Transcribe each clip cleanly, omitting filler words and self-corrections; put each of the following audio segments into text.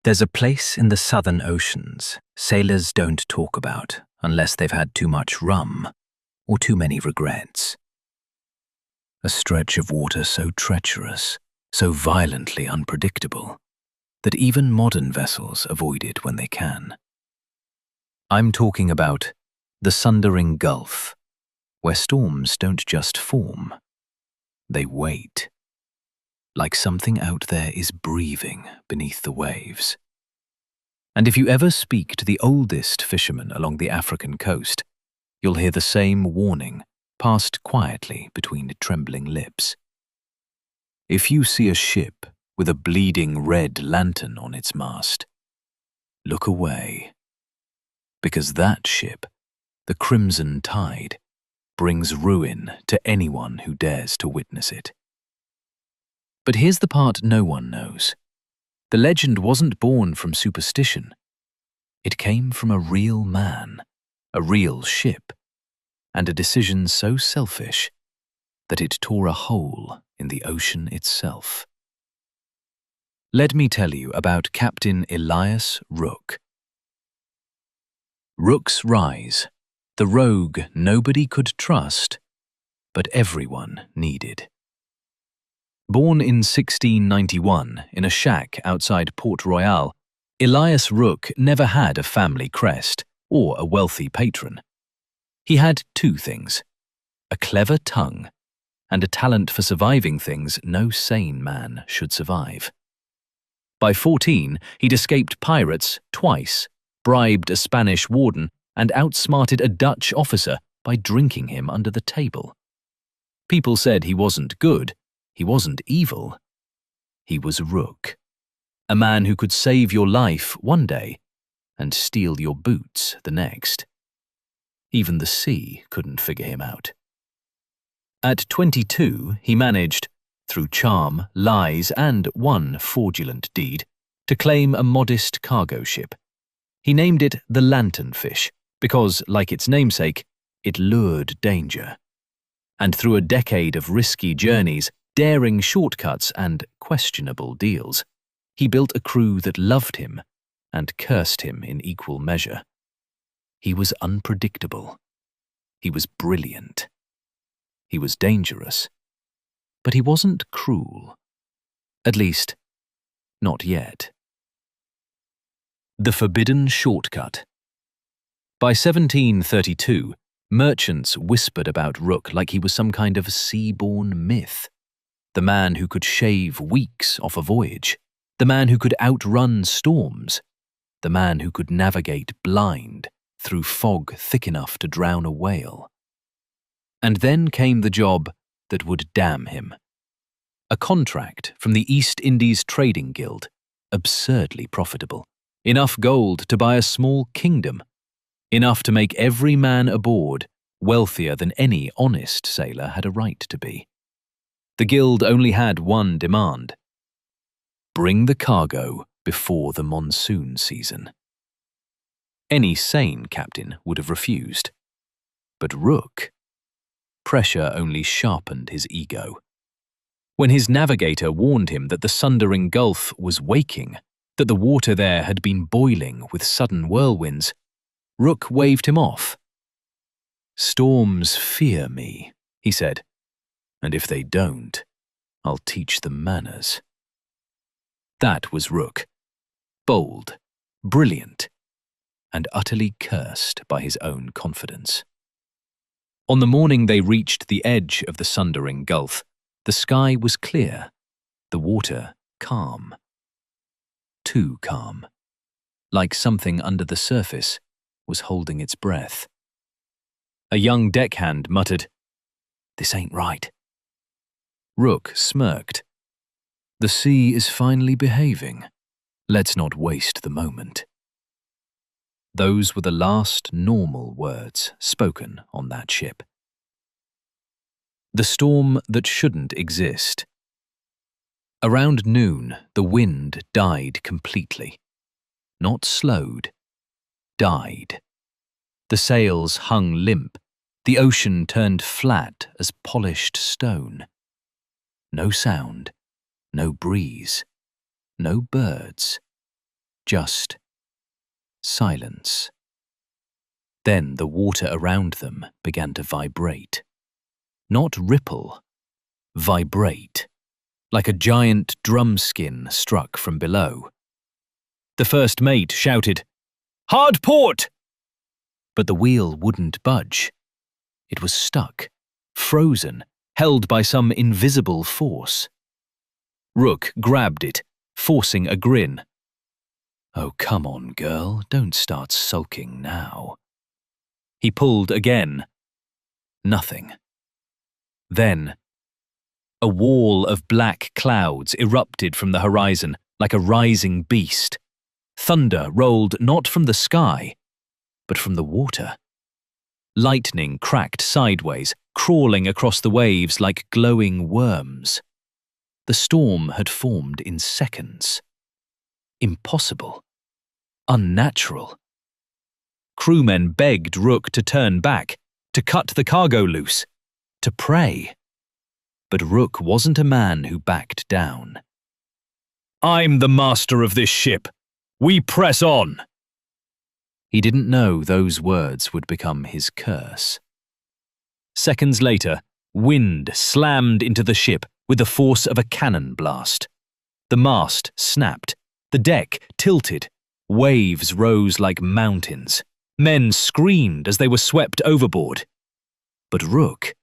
There's a place in the southern oceans sailors don't talk about unless they've had too much rum or too many regrets. A stretch of water so treacherous, so violently unpredictable, that even modern vessels avoid it when they can. I'm talking about the Sundering Gulf, where storms don't just form, they wait. Like something out there is breathing beneath the waves. And if you ever speak to the oldest fishermen along the African coast, you'll hear the same warning passed quietly between trembling lips. If you see a ship with a bleeding red lantern on its mast, look away. Because that ship, the Crimson Tide, brings ruin to anyone who dares to witness it. But here's the part no one knows. The legend wasn't born from superstition. It came from a real man, a real ship, and a decision so selfish that it tore a hole in the ocean itself. Let me tell you about Captain Elias Rook. Rook's Rise, the rogue nobody could trust, but everyone needed. Born in 1691 in a shack outside Port Royal, Elias Rook never had a family crest or a wealthy patron. He had two things: a clever tongue and a talent for surviving things no sane man should survive. By 14, he'd escaped pirates twice, bribed a Spanish warden, and outsmarted a Dutch officer by drinking him under the table. People said he wasn't good, he wasn't evil. He was Rook, a man who could save your life one day and steal your boots the next. Even the sea couldn't figure him out. At 22, he managed, through charm, lies, and one fraudulent deed, to claim a modest cargo ship. He named it the Lanternfish because, like its namesake, it lured danger. And through a decade of risky journeys, daring shortcuts, and questionable deals, he built a crew that loved him and cursed him in equal measure. He was unpredictable. He was brilliant. He was dangerous. But he wasn't cruel. At least, not yet. The Forbidden Shortcut. By 1732, merchants whispered about Rook like he was some kind of sea-born myth. The man who could shave weeks off a voyage. The man who could outrun storms. The man who could navigate blind through fog thick enough to drown a whale. And then came the job that would damn him. A contract from the East Indies Trading Guild, absurdly profitable. Enough gold to buy a small kingdom. Enough to make every man aboard wealthier than any honest sailor had a right to be. The guild only had one demand: bring the cargo before the monsoon season. Any sane captain would have refused. But Rook? Pressure only sharpened his ego. When his navigator warned him that the Sundering Gulf was waking, that the water there had been boiling with sudden whirlwinds, Rook waved him off. "Storms fear me," he said, "and if they don't, I'll teach them manners." That was Rook. Bold, brilliant, and utterly cursed by his own confidence. On the morning they reached the edge of the Sundering Gulf, the sky was clear, the water calm. Too calm. Like something under the surface was holding its breath. A young deckhand muttered, "This ain't right." Rook smirked. "The sea is finally behaving. Let's not waste the moment." Those were the last normal words spoken on that ship. The storm that shouldn't exist. Around noon, the wind died completely. Not slowed. Died. The sails hung limp. The ocean turned flat as polished stone. No sound. No breeze. No birds. Just silence. Then the water around them began to vibrate. Not ripple, vibrate, like a giant drum skin struck from below. The first mate shouted, "Hard port!" But the wheel wouldn't budge. It was stuck, frozen, held by some invisible force. Rook grabbed it, forcing a grin. "Oh, come on, girl, don't start sulking now." He pulled again. Nothing. Then, a wall of black clouds erupted from the horizon like a rising beast. Thunder rolled not from the sky, but from the water. Lightning cracked sideways, crawling across the waves like glowing worms. The storm had formed in seconds. Impossible. Unnatural. Crewmen begged Rook to turn back, to cut the cargo loose, to pray. But Rook wasn't a man who backed down. "I'm the master of this ship. We press on." He didn't know those words would become his curse. Seconds later, wind slammed into the ship with the force of a cannon blast. The mast snapped, the deck tilted, waves rose like mountains. Men screamed as they were swept overboard. But Rook,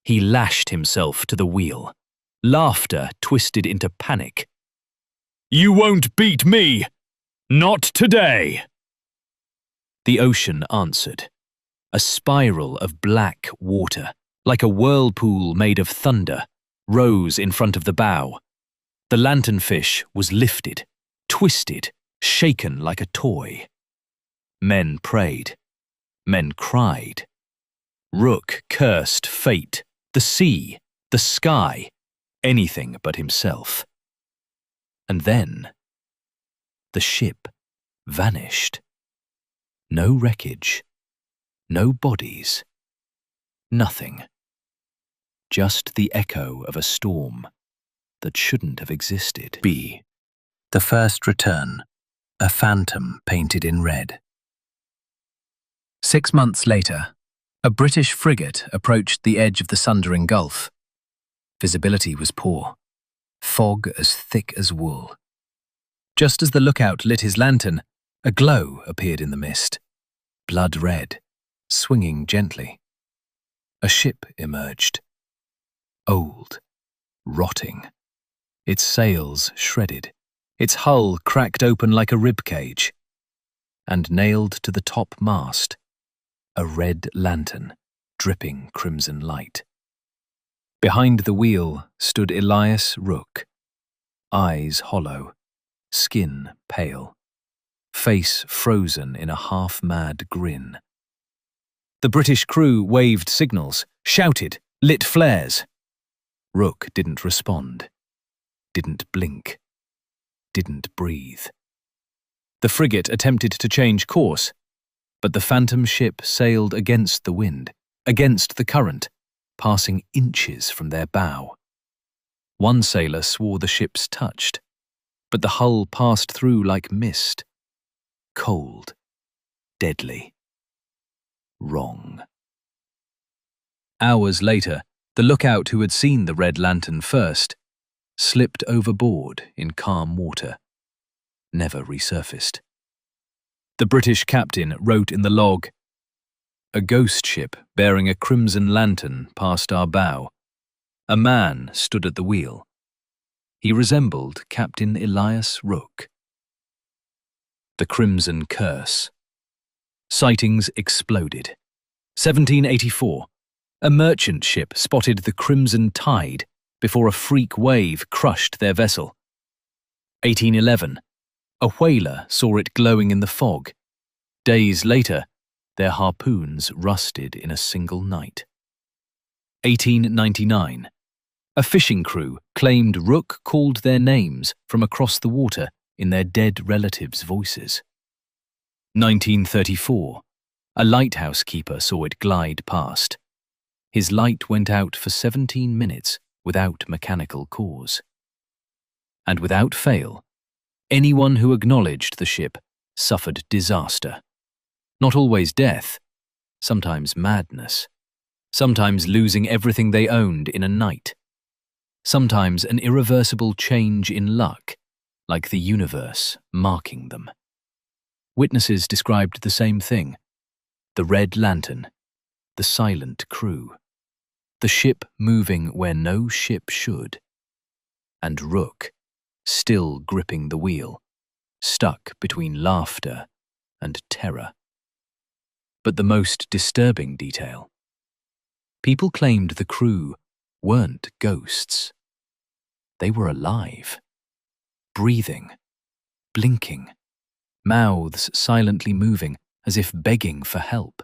he lashed himself to the wheel. Laughter twisted into panic. "You won't beat me! Not today!" The ocean answered. A spiral of black water, like a whirlpool made of thunder, rose in front of the bow. The lanternfish was lifted, twisted, shaken like a toy. Men prayed. Men cried. Rook cursed fate, the sea, the sky, anything but himself. And then, the ship vanished. No wreckage, no bodies, nothing. Just the echo of a storm that shouldn't have existed. B. The First Return, a phantom painted in red. 6 months later, a British frigate approached the edge of the Sundering Gulf. Visibility was poor, fog as thick as wool. Just as the lookout lit his lantern, a glow appeared in the mist, blood red, swinging gently. A ship emerged. Old, rotting, its sails shredded, its hull cracked open like a rib cage, and nailed to the top mast, a red lantern, dripping crimson light. Behind the wheel stood Elias Rook, eyes hollow, skin pale, face frozen in a half-mad grin. The British crew waved signals, shouted, lit flares. Rook didn't respond, didn't blink, didn't breathe. The frigate attempted to change course, but the phantom ship sailed against the wind, against the current, passing inches from their bow. One sailor swore the ships touched, but the hull passed through like mist. Cold, deadly, wrong. Hours later, the lookout who had seen the red lantern first slipped overboard in calm water, never resurfaced. The British captain wrote in the log, "A ghost ship bearing a crimson lantern passed our bow. A man stood at the wheel. He resembled Captain Elias Rook." The Crimson Curse. Sightings exploded. 1784. A merchant ship spotted the crimson tide before a freak wave crushed their vessel. 1811. A whaler saw it glowing in the fog. Days later, their harpoons rusted in a single night. 1899. A fishing crew claimed Rook called their names from across the water in their dead relatives' voices. 1934. A lighthouse keeper saw it glide past. His light went out for 17 minutes without mechanical cause. And without fail, Anyone who acknowledged the ship suffered disaster. Not always death, sometimes madness, sometimes losing everything they owned in a night, sometimes an irreversible change in luck, like the universe marking them. Witnesses described the same thing: the red lantern, the silent crew, the ship moving where no ship should, and Rook, still gripping the wheel, stuck between laughter and terror. But the most disturbing detail: people claimed the crew weren't ghosts. They were alive, breathing, blinking, mouths silently moving as if begging for help.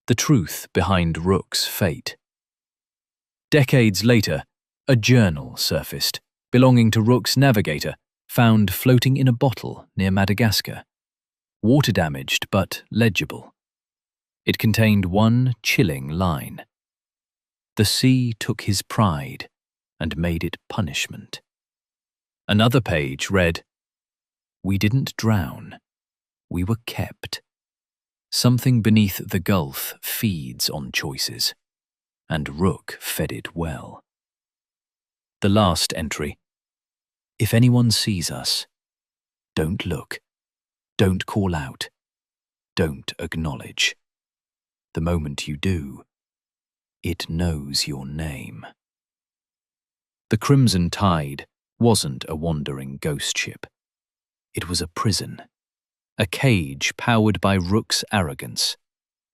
The truth behind Rook's fate. Decades later, a journal surfaced, belonging to Rook's navigator, found floating in a bottle near Madagascar. Water-damaged but legible. It contained one chilling line: "The sea took his pride and made it punishment." Another page read, "We didn't drown, we were kept. Something beneath the gulf feeds on choices, and Rook fed it well." The last entry: "If anyone sees us, don't look, don't call out, don't acknowledge. The moment you do, it knows your name." The Crimson Tide wasn't a wandering ghost ship. It was a prison, a cage powered by Rook's arrogance,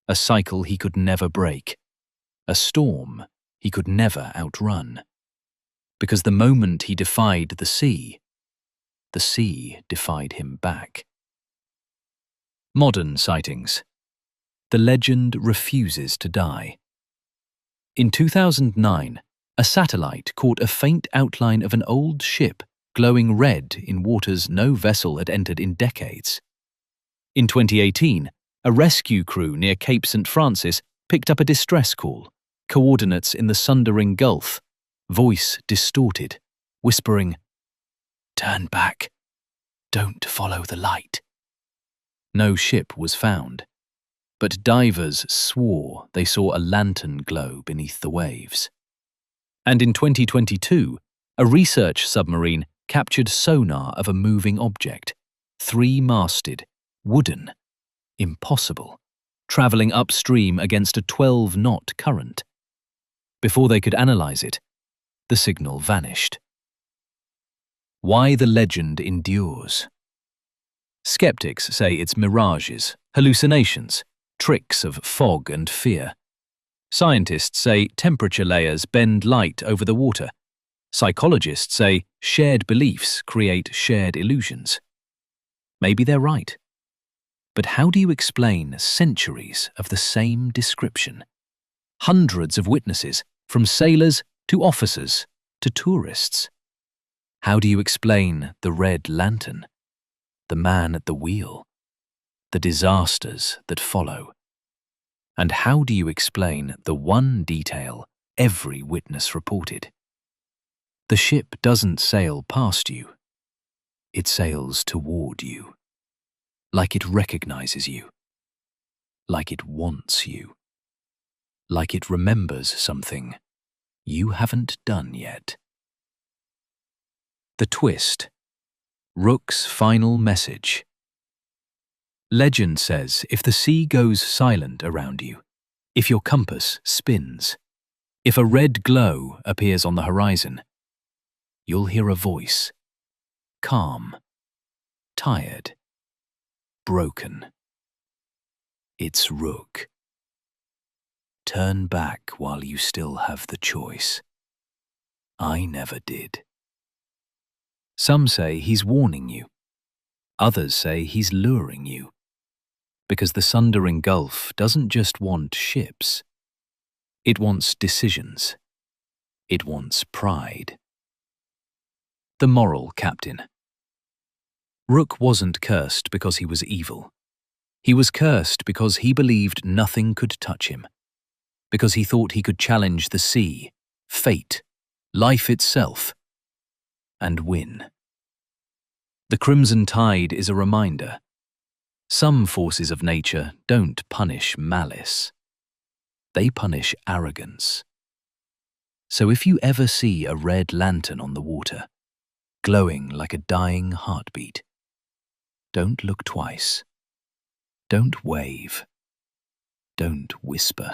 a cycle he could never break, a storm he could never outrun. Because the moment he defied the sea defied him back. Modern sightings. The legend refuses to die. In 2009, a satellite caught a faint outline of an old ship glowing red in waters no vessel had entered in decades. In 2018, a rescue crew near Cape St. Francis picked up a distress call, coordinates in the Sundering Gulf, voice distorted, whispering, "Turn back, don't follow the light." No ship was found, but divers swore they saw a lantern glow beneath the waves. And in 2022, a research submarine captured sonar of a moving object, 3-masted, wooden, impossible, travelling upstream against a 12-knot current. Before they could analyse it, the signal vanished. Why the legend endures. Skeptics say it's mirages, hallucinations, tricks of fog and fear. Scientists say temperature layers bend light over the water. Psychologists say shared beliefs create shared illusions. Maybe they're right. But how do you explain centuries of the same description? Hundreds of witnesses, from sailors to officers to tourists. How do you explain the red lantern, the man at the wheel, the disasters that follow? And how do you explain the one detail every witness reported? The ship doesn't sail past you. It sails toward you. Like it recognizes you. Like it wants you. Like it remembers something you haven't done yet. The twist. Rook's final message. Legend says if the sea goes silent around you, if your compass spins, if a red glow appears on the horizon, you'll hear a voice, calm, tired, broken. It's Rook. Turn back while you still have the choice. I never did. Some say he's warning you. Others say he's luring you. Because the Sundering Gulf doesn't just want ships. It wants decisions. It wants pride. The moral captain. Rook wasn't cursed because he was evil. He was cursed because he believed nothing could touch him. Because he thought he could challenge the sea, fate, life itself, and win. The crimson tide is a reminder. Some forces of nature don't punish malice. They punish arrogance. So if you ever see a red lantern on the water, glowing like a dying heartbeat, don't look twice. Don't wave. Don't whisper.